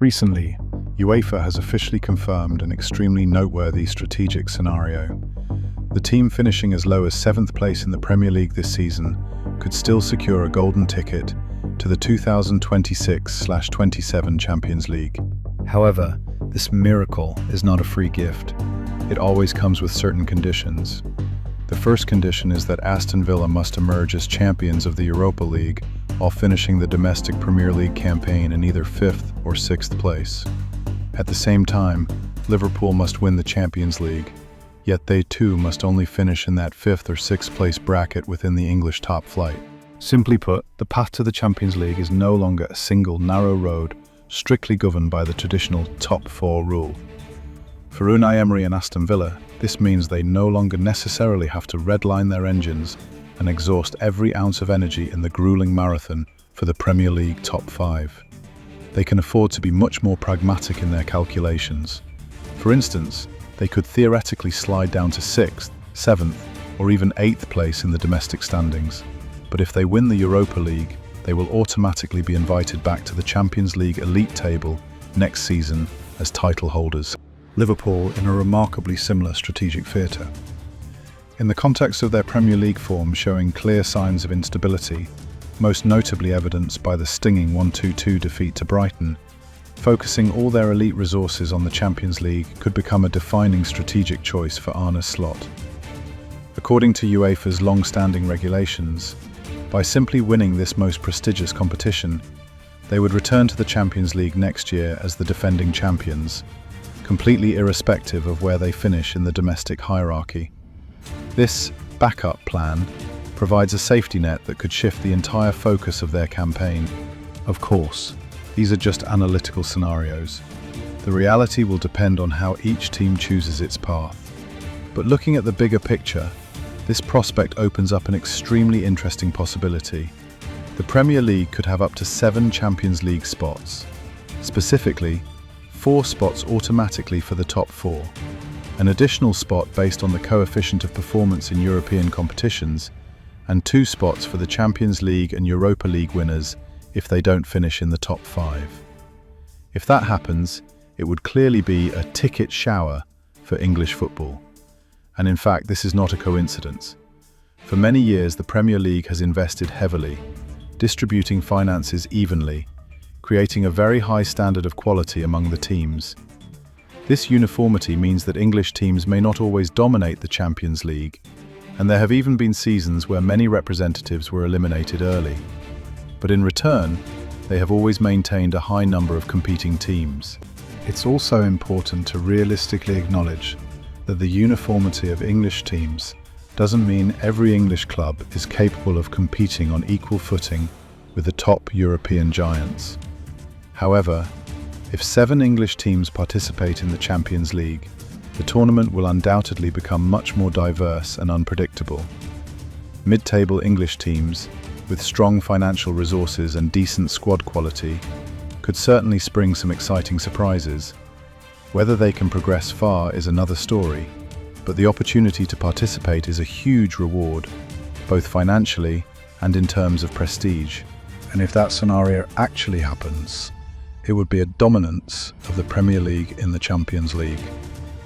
Recently, UEFA has officially confirmed an extremely noteworthy strategic scenario. The team finishing as low as 7th place in the Premier League this season could still secure a golden ticket to the 2026/27 Champions League. However, this miracle is not a free gift. It always comes with certain conditions. The first condition is that Aston Villa must emerge as champions of the Europa League while finishing the domestic Premier League campaign in either 5th or 6th place. At the same time, Liverpool must win the Champions League, yet they too must only finish in that 5th or 6th place bracket within the English top flight. Simply put, the path to the Champions League is no longer a single narrow road strictly governed by the traditional top 4 rule. For Unai Emery and Aston Villa, this means they no longer necessarily have to redline their engines and exhaust every ounce of energy in the grueling marathon for the Premier League top 5. They can afford to be much more pragmatic in their calculations. For instance, they could theoretically slide down to 6th, 7th, or even 8th place in the domestic standings. But if they win the Europa League, they will automatically be invited back to the Champions League elite table next season as title holders. Liverpool in a remarkably similar strategic theatre. In the context of their Premier League form showing clear signs of instability, most notably evidenced by the stinging 1-2 defeat to Brighton, focusing all their elite resources on the Champions League could become a defining strategic choice for Arne Slot. According to UEFA's long-standing regulations, by simply winning this most prestigious competition, they would return to the Champions League next year as the defending champions, completely irrespective of where they finish in the domestic hierarchy. This backup plan provides a safety net that could shift the entire focus of their campaign. Of course, these are just analytical scenarios. The reality will depend on how each team chooses its path. But looking at the bigger picture, this prospect opens up an extremely interesting possibility. The Premier League could have up to 7 Champions League spots. Specifically, 4 spots automatically for the top 4, an additional spot based on the coefficient of performance in European competitions, and 2 spots for the Champions League and Europa League winners if they don't finish in the top 5. If that happens, it would clearly be a ticket shower for English football. And in fact, this is not a coincidence. For many years, the Premier League has invested heavily, distributing finances evenly, creating a very high standard of quality among the teams. This uniformity means that English teams may not always dominate the Champions League, and there have even been seasons where many representatives were eliminated early. But in return, they have always maintained a high number of competing teams. It's also important to realistically acknowledge that the uniformity of English teams doesn't mean every English club is capable of competing on equal footing with the top European giants. However, if 7 English teams participate in the Champions League, the tournament will undoubtedly become much more diverse and unpredictable. Mid-table English teams, with strong financial resources and decent squad quality, could certainly spring some exciting surprises. Whether they can progress far is another story, but the opportunity to participate is a huge reward, both financially and in terms of prestige. And if that scenario actually happens, it would be a dominance of the Premier League in the Champions League,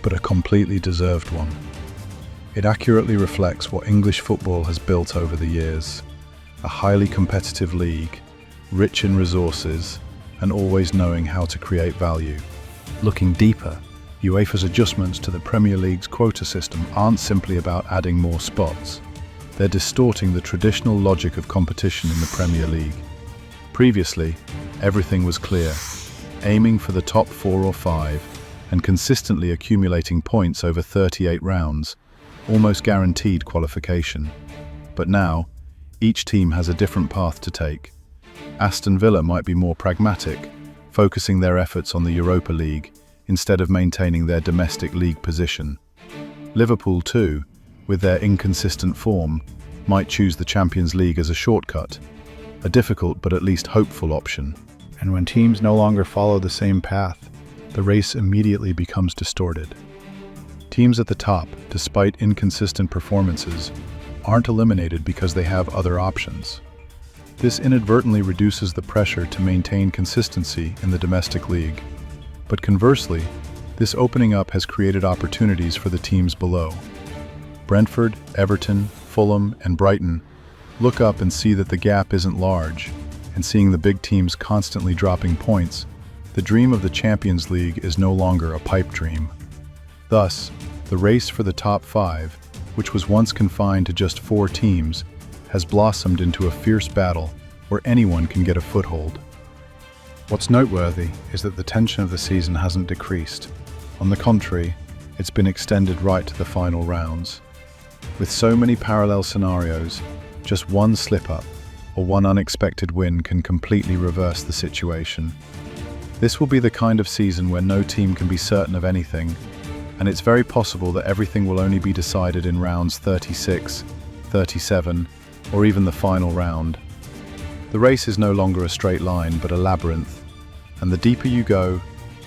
but a completely deserved one. It accurately reflects what English football has built over the years, a highly competitive league, rich in resources, and always knowing how to create value. Looking deeper, UEFA's adjustments to the Premier League's quota system aren't simply about adding more spots. They're distorting the traditional logic of competition in the Premier League. Previously, everything was clear, aiming for the top 4 or 5 and consistently accumulating points over 38 rounds, almost guaranteed qualification. But now, each team has a different path to take. Aston Villa might be more pragmatic, focusing their efforts on the Europa League instead of maintaining their domestic league position. Liverpool too, with their inconsistent form, might choose the Champions League as a shortcut, a difficult but at least hopeful option. And when teams no longer follow the same path, the race immediately becomes distorted. Teams at the top, despite inconsistent performances, aren't eliminated because they have other options. This inadvertently reduces the pressure to maintain consistency in the domestic league. But conversely, this opening up has created opportunities for the teams below. Brentford, Everton, Fulham, and Brighton look up and see that the gap isn't large, and seeing the big teams constantly dropping points, the dream of the Champions League is no longer a pipe dream. Thus, the race for the top 5, which was once confined to just 4 teams, has blossomed into a fierce battle where anyone can get a foothold. What's noteworthy is that the tension of the season hasn't decreased. On the contrary, it's been extended right to the final rounds. With so many parallel scenarios, just one slip-up or one unexpected win can completely reverse the situation. This will be the kind of season where no team can be certain of anything, and it's very possible that everything will only be decided in rounds 36, 37, or even the final round. The race is no longer a straight line, but a labyrinth, and the deeper you go,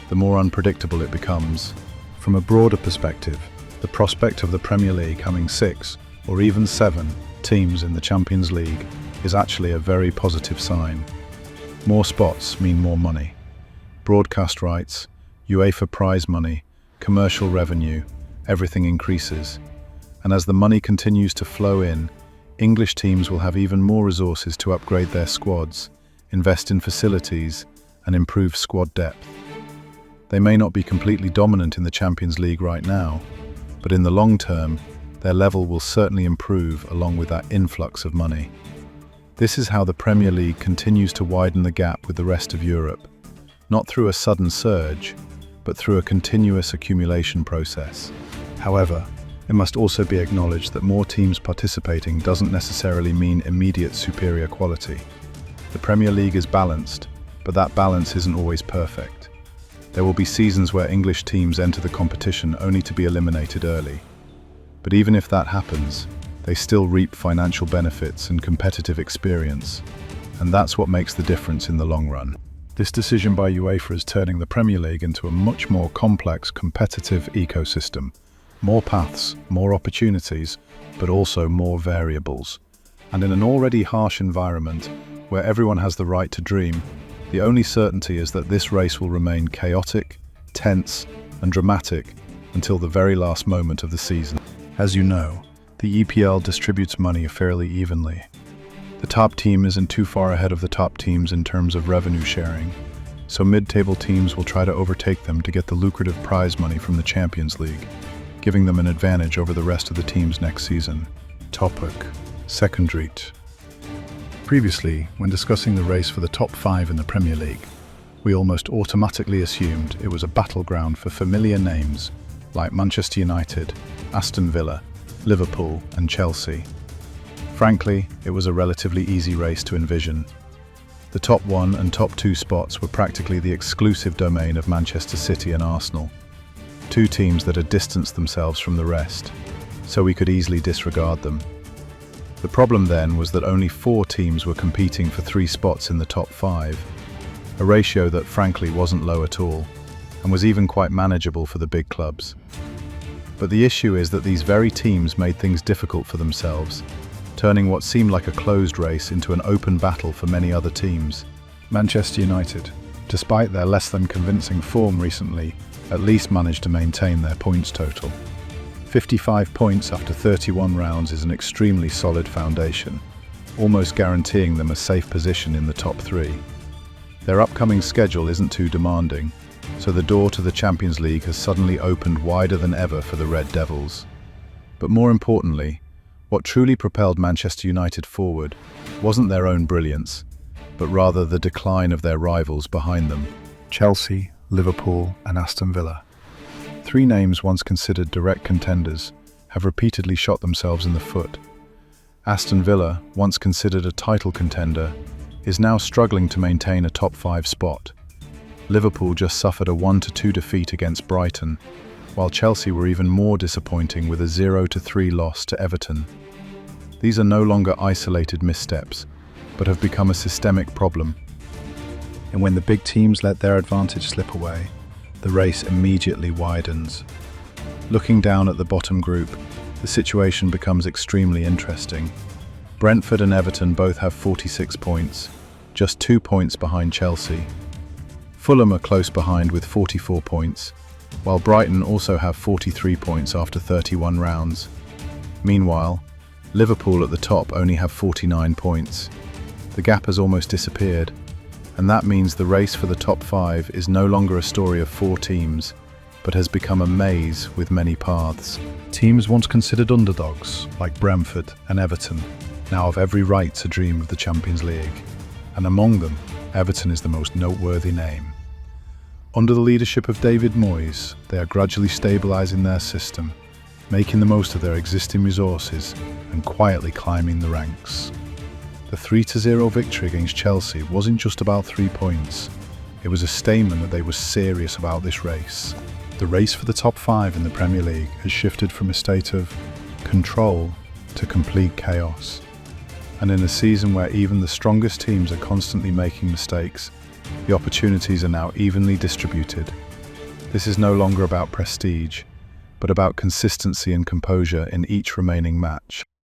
the more unpredictable it becomes. From a broader perspective, the prospect of the Premier League having 6 or even 7 teams in the Champions League is actually a very positive sign. More spots mean more money. Broadcast rights, UEFA prize money, commercial revenue, everything increases. And as the money continues to flow in, English teams will have even more resources to upgrade their squads, invest in facilities, and improve squad depth. They may not be completely dominant in the Champions League right now, but in the long term, their level will certainly improve along with that influx of money. This is how the Premier League continues to widen the gap with the rest of Europe, not through a sudden surge, but through a continuous accumulation process. However, it must also be acknowledged that more teams participating doesn't necessarily mean immediate superior quality. The Premier League is balanced, but that balance isn't always perfect. There will be seasons where English teams enter the competition only to be eliminated early. But even if that happens, they still reap financial benefits and competitive experience, and that's what makes the difference in the long run. This decision by UEFA is turning the Premier League into a much more complex, competitive ecosystem. More paths, more opportunities, but also more variables. And in an already harsh environment, where everyone has the right to dream, the only certainty is that this race will remain chaotic, tense, and dramatic until the very last moment of the season. As you know, the EPL distributes money fairly evenly. The top team isn't too far ahead of the top teams in terms of revenue sharing, so mid-table teams will try to overtake them to get the lucrative prize money from the Champions League, giving them an advantage over the rest of the teams next season. Topic: Secondary. Previously, when discussing the race for the top 5 in the Premier League, we almost automatically assumed it was a battleground for familiar names like Manchester United, Aston Villa, Liverpool, and Chelsea. Frankly, it was a relatively easy race to envision. The top 1 and top 2 spots were practically the exclusive domain of Manchester City and Arsenal, 2 teams that had distanced themselves from the rest, so we could easily disregard them. The problem then was that only 4 teams were competing for 3 spots in the top 5, a ratio that frankly wasn't low at all, and was even quite manageable for the big clubs. But the issue is that these very teams made things difficult for themselves, turning what seemed like a closed race into an open battle for many other teams. Manchester United, despite their less than convincing form recently, at least managed to maintain their points total. 55 points after 31 rounds is an extremely solid foundation, almost guaranteeing them a safe position in the top 3. Their upcoming schedule isn't too demanding, so the door to the Champions League has suddenly opened wider than ever for the Red Devils. But more importantly, what truly propelled Manchester United forward wasn't their own brilliance, but rather the decline of their rivals behind them: Chelsea, Liverpool, and Aston Villa. 3 names once considered direct contenders have repeatedly shot themselves in the foot. Aston Villa, once considered a title contender, is now struggling to maintain a top 5 spot. Liverpool just suffered a 1-2 defeat against Brighton, while Chelsea were even more disappointing with a 0-3 loss to Everton. These are no longer isolated missteps, but have become a systemic problem. And when the big teams let their advantage slip away, the race immediately widens. Looking down at the bottom group, the situation becomes extremely interesting. Brentford and Everton both have 46 points, just 2 points behind Chelsea. Fulham are close behind with 44 points, while Brighton also have 43 points after 31 rounds. Meanwhile, Liverpool at the top only have 49 points. The gap has almost disappeared, and that means the race for the top 5 is no longer a story of 4 teams, but has become a maze with many paths. Teams once considered underdogs, like Brentford and Everton, now have every right to dream of the Champions League, and among them, Everton is the most noteworthy name. Under the leadership of David Moyes, they are gradually stabilising their system, making the most of their existing resources and quietly climbing the ranks. The 3-0 victory against Chelsea wasn't just about 3 points, it was a statement that they were serious about this race. The race for the top 5 in the Premier League has shifted from a state of control to complete chaos. And in a season where even the strongest teams are constantly making mistakes, the opportunities are now evenly distributed. This is no longer about prestige, but about consistency and composure in each remaining match.